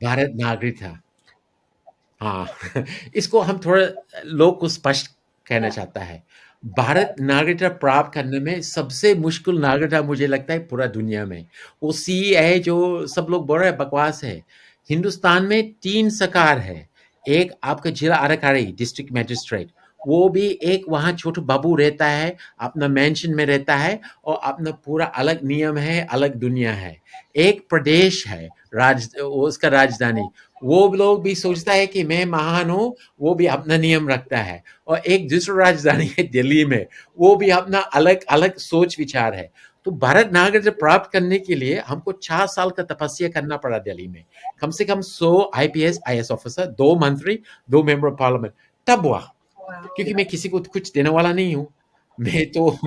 भारत नागरिक था। हाँ, इसको हम थोड़ा लोग को स्पष्ट कहना Yeah. चाहता है। भारत नागरिकता प्राप्त करने में सबसे मुश्किल नागरिकता मुझे लगता है पूरा दुनिया में। वो सीएए है जो सब लोग बोल रहे हैं बकवास है। हिंदुस्तान में 3 सरकार है। एक आपका जिला अधिकारी, डिस्ट्रिक्ट मजिस्ट्रेट, वो भी एक वहाँ छोटू बाबू रहता है, अपना मैंशन में रहता है और अपना पूरा अलग नियम है, अलग दुनिया है। एक प्रदेश है, उसका राजधानी, वो लोग भी सोचता है कि मैं महान हूँ, वो भी अपना नियम रखता है। और एक दूसरा राजधानी है दिल्ली में, वो भी अपना अलग अलग सोच विचार है। तो भारत नागरिकता प्राप्त करने के लिए हमको 4 साल का तपस्या करना पड़ा दिल्ली में। कम से कम 100 आईपीएस आईएएस ऑफिसर, 2 मंत्री, 2 मेंबर ऑफ पार्लियामेंट, तब हुआ। Wow. क्योंकि मैं किसी को कुछ देने वाला नहीं हूँ। मैं तो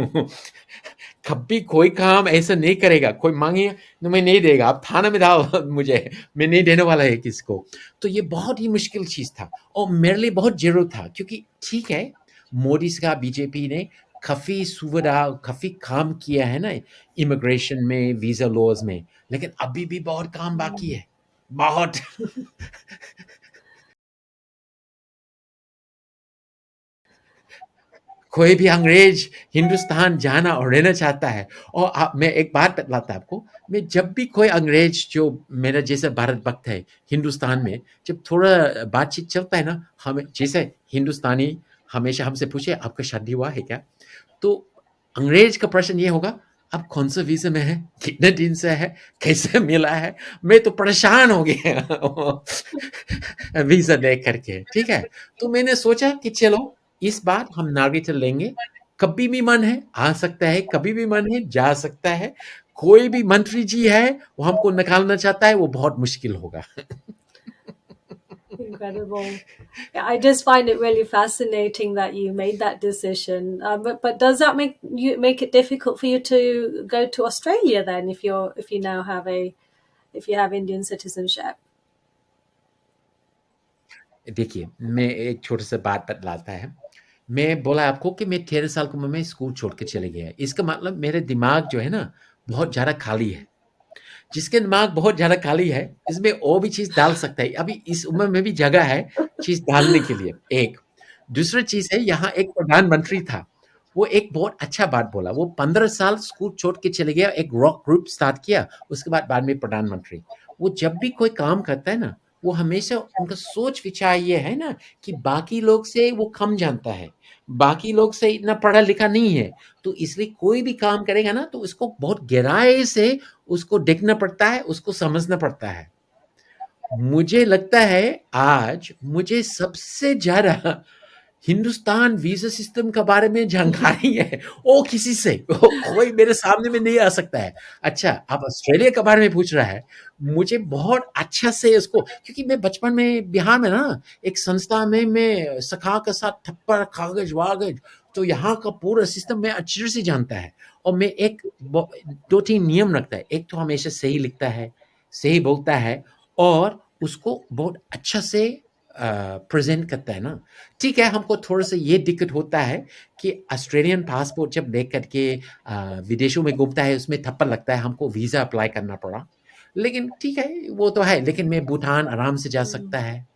कभी कोई काम ऐसा नहीं करेगा, कोई मांगे तो मैं नहीं देगा, आप थाना में डालो मुझे, मैं नहीं देने वाला है किसी को। तो ये बहुत ही मुश्किल चीज था और मेरे लिए बहुत जरूर था, क्योंकि ठीक है, मोदी का बीजेपी ने काफी सुविधा, काफी काम किया है ना इमिग्रेशन में, वीजा लॉज में, लेकिन अभी भी बहुत काम बाकी है, बहुत। कोई भी अंग्रेज हिंदुस्तान जाना और रहना चाहता है। और मैं एक बात बतलाता आपको, मैं जब भी कोई अंग्रेज जो मेरा जैसा भारत भक्त है हिंदुस्तान में, जब थोड़ा बातचीत चलता है ना, हमें जैसे हिंदुस्तानी हमेशा हमसे पूछे आपका शादी हुआ है क्या, तो अंग्रेज का प्रश्न ये होगा, आप कौन सा वीजा में है, कितने दिन से है, कैसे मिला है। मैं तो परेशान हो गया वीजा देख करके, ठीक है। तो मैंने सोचा कि चलो इस बार हम नागरिकता लेंगे। कभी भी मन है आ सकता है, कभी भी मन है जा सकता है। कोई भी मंत्री जी है वो हमको निकालना चाहता है, वो बहुत मुश्किल होगा। Incredible. Yeah, I just find it really fascinating that you made that decision. But does that make it difficult for you to go to Australia then if you now have a if you have Indian citizenship? देखिए, मैं एक छोटा सा बात बतलाता है। मैं बोला आपको कि मैं 13 साल की उम्र में स्कूल छोड़ के चले गया। इसका मतलब मेरे दिमाग जो है ना, बहुत ज़्यादा खाली है। जिसके दिमाग बहुत ज़्यादा खाली है, इसमें और भी चीज़ डाल सकता है। अभी इस उम्र में भी जगह है चीज़ डालने के लिए, एक। दूसरी चीज़ है, यहाँ एक प्रधानमंत्री था, वो एक बहुत अच्छा बात बोला। वो 15 साल स्कूल छोड़ के चले गया, एक रॉक ग्रुप स्टार्ट किया, उसके बाद में प्रधानमंत्री। वो जब भी कोई काम करता है ना, वो हमेशा उनका सोच विचार ये है ना कि बाकी लोग से वो कम जानता है, बाकी लोग से इतना पढ़ा लिखा नहीं है, तो इसलिए कोई भी काम करेगा ना तो उसको बहुत गहराई से उसको देखना पड़ता है, उसको समझना पड़ता है। मुझे लगता है आज मुझे सबसे ज़्यादा हिंदुस्तान वीज़ा सिस्टम के बारे में जानकारी है, वो किसी से कोई मेरे सामने में नहीं आ सकता है। अच्छा, आप ऑस्ट्रेलिया के बारे में पूछ रहा है, मुझे बहुत अच्छा से इसको, क्योंकि मैं बचपन में बिहार में ना एक संस्था में मैं सखा के साथ थप्पड़, कागज-वागज, तो यहाँ का पूरा सिस्टम मैं अच्छे से जानता है। और मैं एक 2-3 नियम रखता है। एक तो हमेशा सही लिखता है, सही बोलता है और उसको बहुत अच्छा से प्रेज़ेंट करता है ना। ठीक है, हमको थोड़ा-सा ये दिक्कत होता है कि ऑस्ट्रेलियन पासपोर्ट जब देख कर के विदेशों में घूमता है, उसमें थप्पड़ लगता है, हमको वीज़ा अप्लाई करना पड़ा। लेकिन ठीक है, वो तो है, लेकिन मैं भूटान आराम से जा सकता है।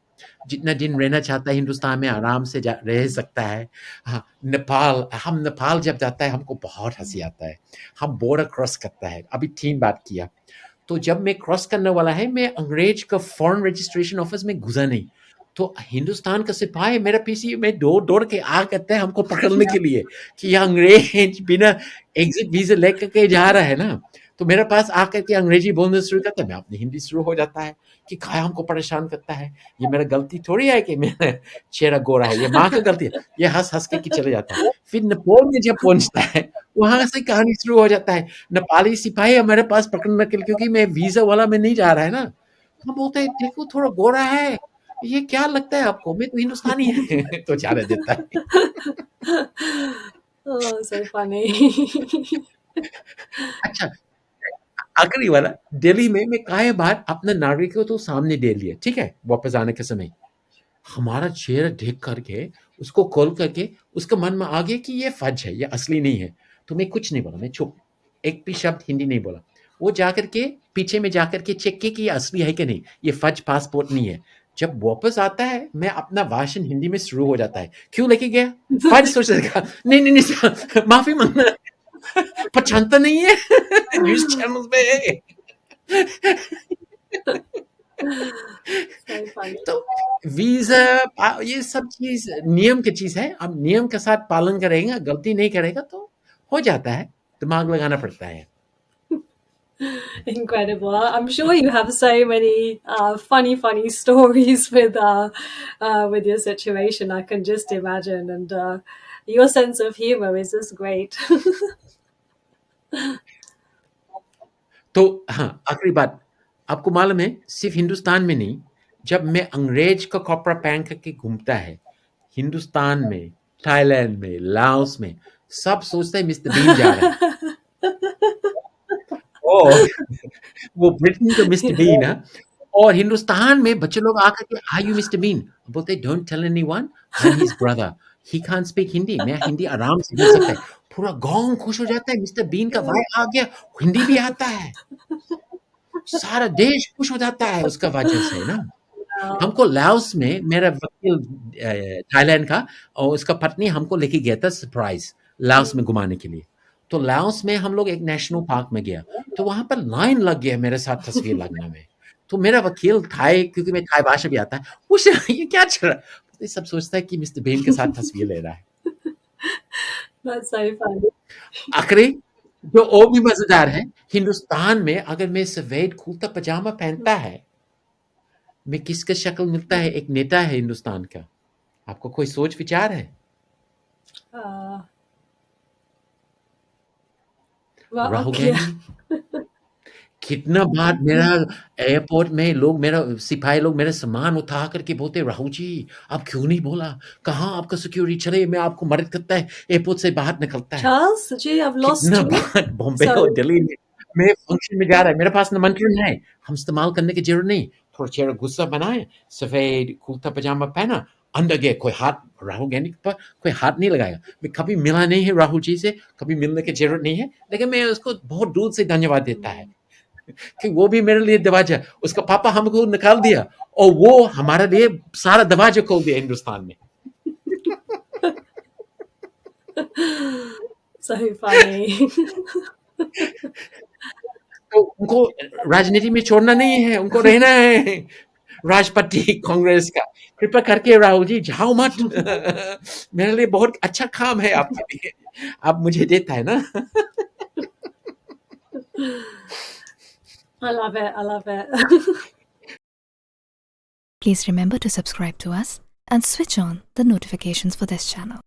जितना दिन रहना चाहता है हिंदुस्तान में आराम से रह सकता है। हाँ, नेपाल, हम नेपाल जब जाता है हमको बहुत हँसी आता है। हम बॉर्डर क्रॉस करता है, अभी 3 बार किया। तो जब मैं क्रॉस करने वाला है, मैं अंग्रेज का फॉरेन रजिस्ट्रेशन ऑफिस में घुसा नहीं। तो हिंदुस्तान का सिपाही मेरा पीछे में दौड़-दौड़ के आ करता है हमको पकड़ने के लिए कि ये अंग्रेज बिना एग्ज़िट वीज़ा लेकर के जा रहा है ना। तो मेरे पास आकर के अंग्रेजी बोलना शुरू करता है, मैं अपनी हिंदी शुरू हो जाता है कि काहे हमको परेशान करता है। ये मेरा गलती थोड़ी है कि मेरा चेहरा गोरा है, ये माँ की गलती है। ये हँस-हँस के चले जाता है। फिर नेपाल में जब पहुँचता है, वहाँ से कहानी शुरू हो जाता है। नेपाली सिपाही हमारे पास पकड़ने के लिए, क्योंकि मैं वीज़ा वाला में नहीं जा रहा है ना। हम बोलते हैं देखो थोड़ा गोरा है, ये क्या लगता है आपको? मैं तो हिंदुस्तानी है तो जाने देता है। Oh, so funny. अच्छा, आखिरी वाला, दिल्ली में मैं काहे बार अपने नागरिकों तो सामने दे लिए, ठीक है? वापस आने के समय। हमारा चेहरा देख करके, उसको खोल करके, उसके मन में आ गया कि ये फर्ज है, ये असली नहीं है। तो मैं कुछ नहीं बोला, मैं चुप। एक भी शब्द हिंदी नहीं बोला। वो जाकर के पीछे में जाकर के चेक किए कि ये असली है कि नहीं, ये फर्ज पासपोर्ट नहीं है। जब वापस आता है, मैं अपना भाषण हिंदी में शुरू हो जाता है। क्यों लेके गया? फर्ज सोच रहा, नहीं सर, माफी मांगना, पहचानता नहीं है, न्यूज़ चैनल्स पे है। So funny. तो वीज़ा ये सब चीज़ नियम की चीज़ है। अब नियम के साथ पालन करेगा, गलती नहीं करेगा तो हो जाता है, दिमाग लगाना पड़ता है। Incredible. I'm sure you have so many funny stories with your situation. I can just imagine, and your sense of humor is just great. तो हाँ, आखिरी बात, आपको मालूम है सिर्फ हिंदुस्तान में नहीं, जब मैं अंग्रेज का कपड़ा पहन करके घूमता है, हिंदुस्तान में, थाईलैंड में, लाओस में, सब सोचते हैं मिस्टर बीन जा रहा है। और वो ब्रिटेन का मिस्टर बीन है, और हिंदुस्तान में बच्चे लोग आकर के आर यू मिस्टर बीन, बोलते don't tell anyone, I am his brother, he can't speak Hindi, मैं हिंदी आराम से बोल सकता है। पूरा गांव खुश हो जाता है, मिस्टर बीन का भाई आ गया, हिंदी भी आता है, सारा देश खुश हो जाता है उसका वजह से ना। हमको लाओस में मेरा वकील थाईलैंड का और उसका पत्नी हमको लेके गया था सरप्राइज लाओस में घुमाने के लिए। तो लाओस में हम लोग एक नेशनल पार्क में गया, तो वहां पर लाइन लग गया मेरे साथ तस्वीर लगने में। तो मेरा वकील थाई, क्योंकि मैं थाई भाषा भी आता है, पूछ ये क्या चल रहा है, तो सब सोचता है कि मिस्टर बेन के साथ तस्वीर ले रहा है। That's so funny. आखिरी जो और भी मजेदार है, हिंदुस्तान में अगर मैं सफेद कुर्ता पजामा पहनता है, मैं किसका शक्ल मिलता है? एक नेता है हिंदुस्तान का, आपको कोई सोच विचार है? Well, Rahul yeah. गांधी। कितना बार मेरा एयरपोर्ट में लोग, मेरा सिपाही लोग मेरा सामान उठा करके बोलते राहुल जी आप क्यों नहीं बोला, कहाँ आपका सिक्योरिटी, चले मैं आपको मदद करता है, एयरपोर्ट से बाहर निकलता है। Charles, gee, I've lost कितना you. Bar Bombay Sorry. और दिल्ली में फंक्शन में जा रहा है, मेरे पास निमंत्रण है, हम इस्तेमाल करने की जरूरत नहीं, थोड़ा चेहरा गुस्सा बनाए, सफेद कुर्ता पजामा पहना, अंदर गए, कोई हाथ, राहुल गांधी पर कोई हाथ नहीं लगाएगा। मैं कभी मिला नहीं है राहुल जी से, कभी मिलने की जरूरत नहीं है, लेकिन मैं उसको बहुत दूर से धन्यवाद देता है कि वो भी मेरे लिए दरवाजा, उसका पापा हमको निकाल दिया और वो हमारे लिए सारा दरवाजा खोल दिया हिंदुस्तान में। So funny. तो उनको राजनीति में छोड़ना नहीं है, उनको रहना है राष्ट्रपति कांग्रेस का। कृपया करके राहुल जी जाओ मत, मेरे लिए बहुत अच्छा काम है आपके लिए, आप मुझे देता है ना। I love it. I love it. Please remember to subscribe to us and switch on the notifications for this channel.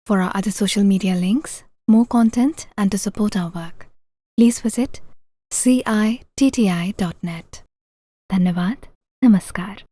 For our other social media links, more content, and to support our work, please visit citti.net. Dhanyavad. Namaskar.